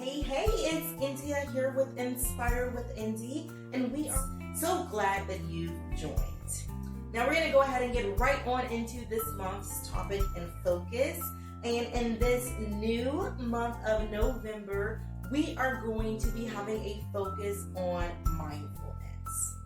Hey, it's India here with Inspire with Indy, and we are so glad that you've joined. Now we're going to go ahead and get right on into this month's topic and focus. And in this new month of November, we are going to be having a focus on mindfulness.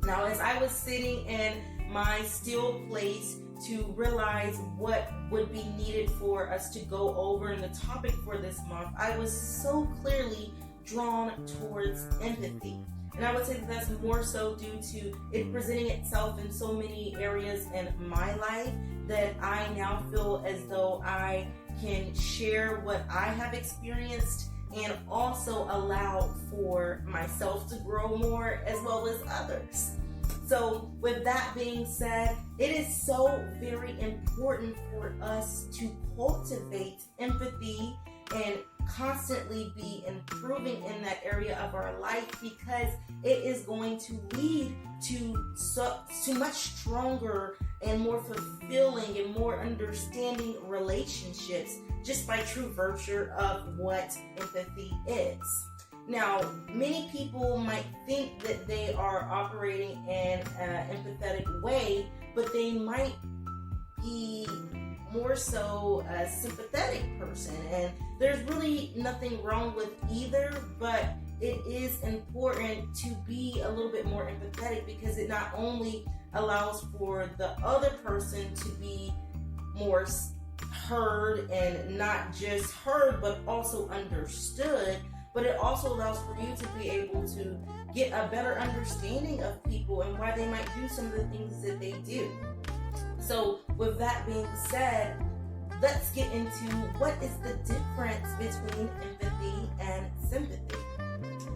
Now, as I was sitting in my still place to realize what would be needed for us to go over in the topic for this month, I was so clearly drawn towards empathy. And I would say that that's more so due to it presenting itself in so many areas in my life that I now feel as though I can share what I have experienced and also allow for myself to grow more as well as others. So with that being said, it is so very important for us to cultivate empathy and constantly be improving in that area of our life, because it is going to lead to much stronger and more fulfilling and more understanding relationships just by true virtue of what empathy is. Now, many people might think that they are operating in an empathetic way, but they might be more so a sympathetic person. And there's really nothing wrong with either, but it is important to be a little bit more empathetic, because it not only allows for the other person to be more heard, and not just heard, but also understood. But it also allows for you to be able to get a better understanding of people and why they might do some of the things that they do. So with that being said, let's get into what is the difference between empathy and sympathy.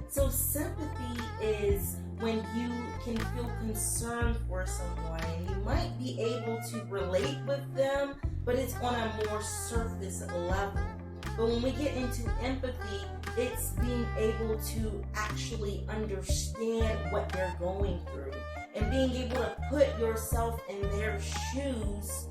So sympathy is when you can feel concern for someone, and you might be able to relate with them, but it's on a more surface level. But when we get into empathy, it's being able to actually understand what they're going through and being able to put yourself in their shoes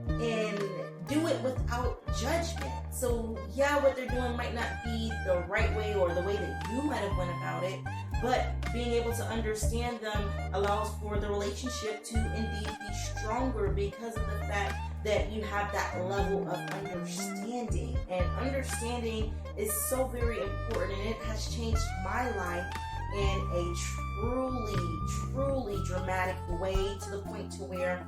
and do it without judgment. So yeah, what they're doing might not be the right way or the way that you might have went about it, but being able to understand them allows for the relationship to indeed be stronger, because of the fact that you have that level of understanding. And understanding is so very important, and it has changed my life in a truly dramatic way, to the point to where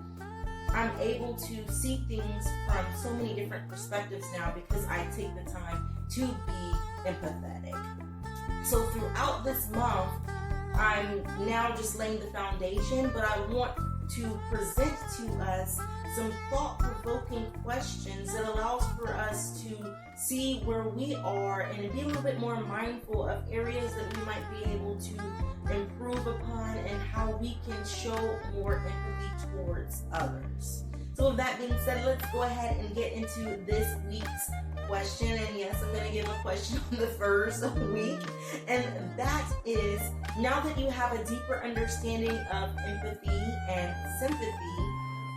I'm able to see things from so many different perspectives now, because I take the time to be empathetic. So throughout this month, I'm now just laying the foundation, but I want to present to us some thought-provoking questions that allows for us to see where we are and be a little bit more mindful of areas that we might be able to improve upon, and how we can show more empathy towards others. So with that being said, let's go ahead and get into this week's question. And yes, I'm going to give a question on the first week, and that is, now that you have a deeper understanding of empathy and sympathy,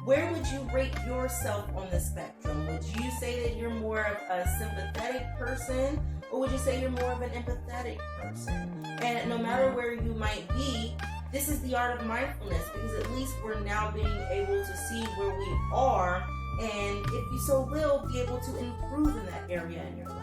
where would you rate yourself on the spectrum? Would you say that you're more of a sympathetic person, or would you say you're more of an empathetic person? And no matter where you might be, this is the art of mindfulness, because at least we're now being able to see where we are, and if you so will, be able to improve in that area in your life.